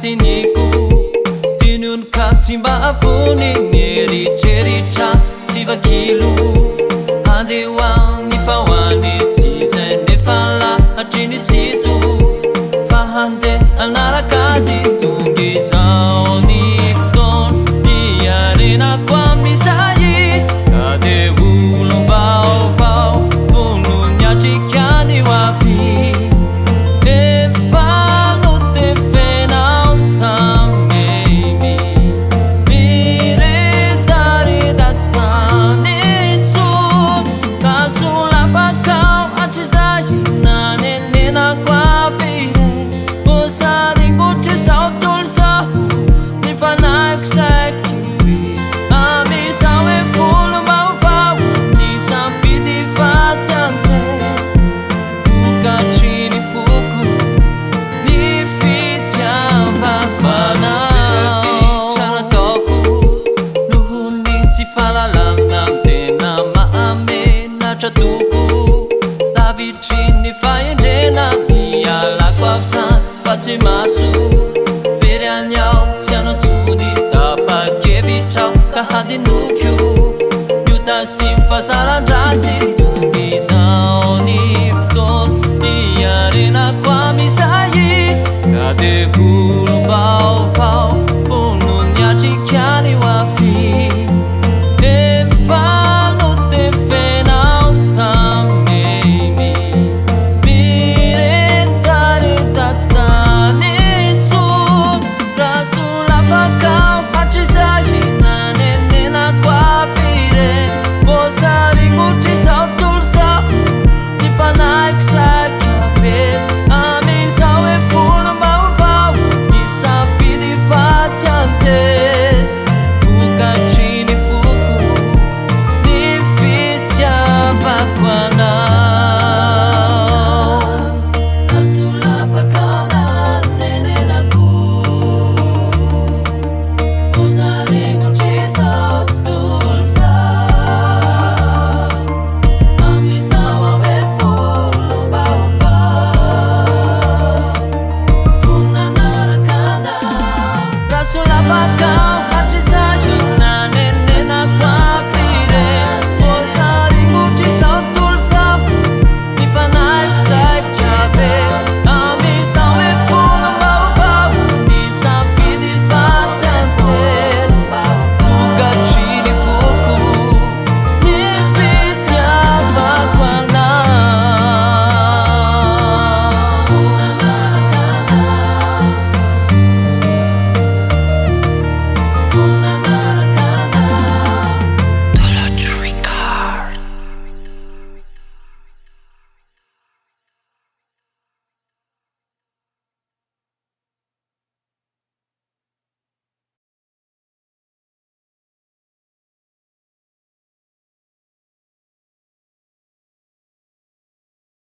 teniko tinyony ka tsy mba avony nieritreritra tsy vakilo andehoany fahoany tsy zay nefa lahatriny tsito fa handeha anaraka azy tonga izao ny fotoana niarenako amizay ka de olom-baovao vono niatrikany ho avy tratoko lavitriny fahendrena mialako avizany fa tsy maso very any aho tsy anatsony tapa-kevitrao ka handinokio io tasy fahasaran-dratsy tonga izao ny fotoana niarenako amizay ka de